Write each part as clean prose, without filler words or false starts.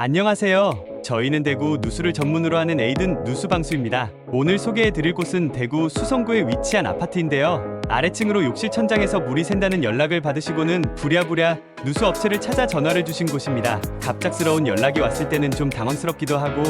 안녕하세요. 저희는 대구 누수를 전문으로 하는 에이든 누수방수입니다. 오늘 소개해드릴 곳은 대구 수성구에 위치한 아파트인데요. 아래층으로 욕실 천장에서 물이 샌다는 연락을 받으시고는 부랴부랴 누수업체를 찾아 전화를 주신 곳입니다. 갑작스러운 연락이 왔을 때는 좀 당황스럽기도 하고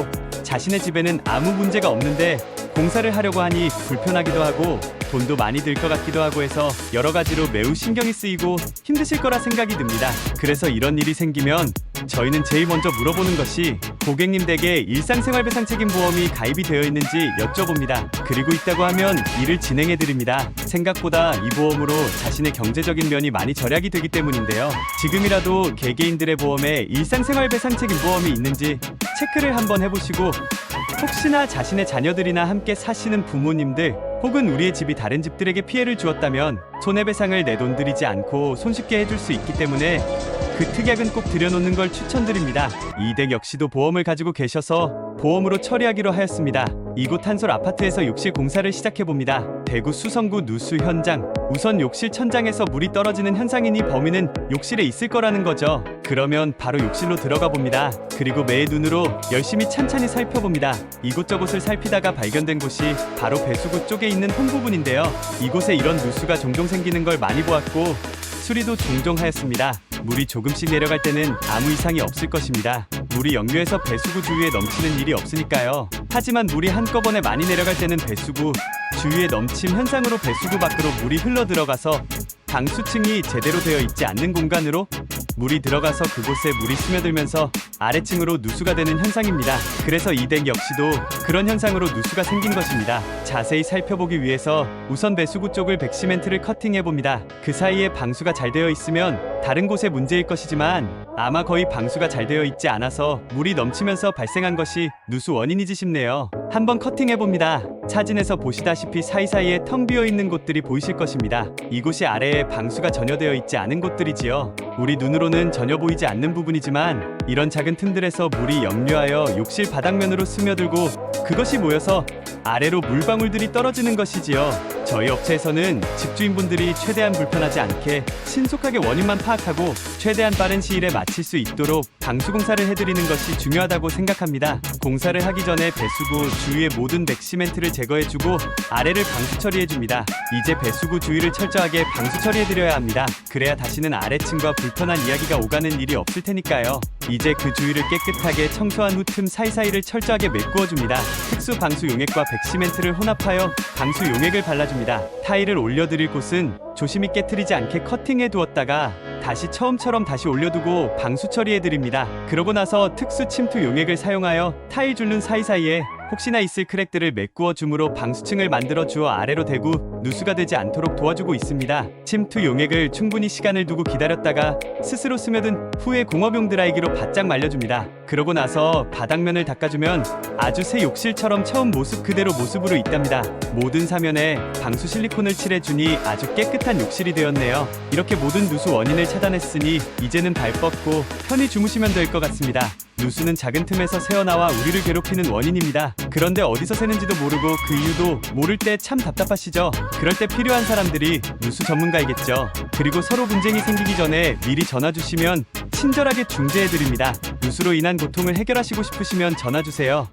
자신의 집에는 아무 문제가 없는데 공사를 하려고 하니 불편하기도 하고 돈도 많이 들 것 같기도 하고 해서 여러 가지로 매우 신경이 쓰이고 힘드실 거라 생각이 듭니다. 그래서 이런 일이 생기면 저희는 제일 먼저 물어보는 것이 고객님 댁에 일상생활배상 책임보험이 가입이 되어 있는지 여쭤봅니다. 그리고 있다고 하면 일을 진행해 드립니다. 생각보다 이 보험으로 자신의 경제적인 면이 많이 절약이 되기 때문인데요. 지금이라도 개개인들의 보험에 일상생활배상 책임보험이 있는지 체크를 한번 해보시고 혹시나 자신의 자녀들이나 함께 사시는 부모님들 혹은 우리의 집이 다른 집들에게 피해를 주었다면 손해배상을 내 돈 들이지 않고 손쉽게 해줄 수 있기 때문에 그 특약은 꼭 들여놓는 걸 추천드립니다. 이 댁 역시도 보험을 가지고 계셔서 보험으로 처리하기로 하였습니다. 이곳 한솔 아파트에서 욕실 공사를 시작해봅니다. 대구 수성구 누수 현장. 우선 욕실 천장에서 물이 떨어지는 현상이니 범인은 욕실에 있을 거라는 거죠. 그러면 바로 욕실로 들어가 봅니다. 그리고 매의 눈으로 열심히 찬찬히 살펴봅니다. 이곳저곳을 살피다가 발견된 곳이 바로 배수구 쪽에 있는 홈 부분인데요. 이곳에 이런 누수가 종종 생기는 걸 많이 보았고 수리도 종종 하였습니다. 물이 조금씩 내려갈 때는 아무 이상이 없을 것입니다. 물이 역류해서 배수구 주위에 넘치는 일이 없으니까요. 하지만 물이 한꺼번에 많이 내려갈 때는 배수구 주위에 넘침 현상으로 배수구 밖으로 물이 흘러 들어가서 방수층이 제대로 되어 있지 않는 공간으로 물이 들어가서 그곳에 물이 스며들면서 아래층으로 누수가 되는 현상입니다. 그래서 이 댁 역시도 그런 현상으로 누수가 생긴 것입니다. 자세히 살펴보기 위해서 우선 배수구 쪽을 백시멘트를 커팅해봅니다. 그 사이에 방수가 잘 되어 있으면 다른 곳의 문제일 것이지만 아마 거의 방수가 잘 되어 있지 않아서 물이 넘치면서 발생한 것이 누수 원인이지 싶네요. 한번 커팅해봅니다. 사진에서 보시다시피 사이사이에 텅 비어있는 곳들이 보이실 것입니다. 이곳이 아래에 방수가 전혀 되어 있지 않은 곳들이지요. 우리 눈으로는 전혀 보이지 않는 부분이지만 이런 작은 틈들에서 물이 역류하여 욕실 바닥면으로 스며들고 그것이 모여서 아래로 물방울들이 떨어지는 것이지요. 저희 업체에서는 집주인분들이 최대한 불편하지 않게 신속하게 원인만 파악하고 최대한 빠른 시일에 마칠 수 있도록 방수공사를 해드리는 것이 중요하다고 생각합니다. 공사를 하기 전에 배수구 주위의 모든 백시멘트를 제거해주고 아래를 방수 처리해줍니다. 이제 배수구 주위를 철저하게 방수 처리해드려야 합니다. 그래야 다시는 아래층과 불편한 이야기가 오가는 일이 없을 테니까요. 이제 그 주위를 깨끗하게 청소한 후 틈 사이사이를 철저하게 메꾸어줍니다. 특수 방수 용액과 백시멘트를 혼합하여 방수 용액을 발라줍니다. 타일을 올려드릴 곳은 조심히 깨트리지 않게 커팅해 두었다가 다시 처음처럼 다시 올려두고 방수 처리해드립니다. 그러고 나서 특수 침투 용액을 사용하여 타일 줄눈 사이사이에 혹시나 있을 크랙들을 메꾸어 줌으로 방수층을 만들어 주어 아래로 대고 누수가 되지 않도록 도와주고 있습니다. 침투 용액을 충분히 시간을 두고 기다렸다가 스스로 스며든 후에 공업용 드라이기로 바짝 말려줍니다. 그러고 나서 바닥면을 닦아주면 아주 새 욕실처럼 처음 모습 그대로 모습으로 있답니다. 모든 사면에 방수 실리콘을 칠해주니 아주 깨끗한 욕실이 되었네요. 이렇게 모든 누수 원인을 차단했으니 이제는 발 뻗고 편히 주무시면 될 것 같습니다. 누수는 작은 틈에서 새어나와 우리를 괴롭히는 원인입니다. 그런데 어디서 새는지도 모르고 그 이유도 모를 때 참 답답하시죠? 그럴 때 필요한 사람들이 누수 전문가이겠죠. 그리고 서로 분쟁이 생기기 전에 미리 전화 주시면 친절하게 중재해드립니다. 누수로 인한 고통을 해결하시고 싶으시면 전화 주세요.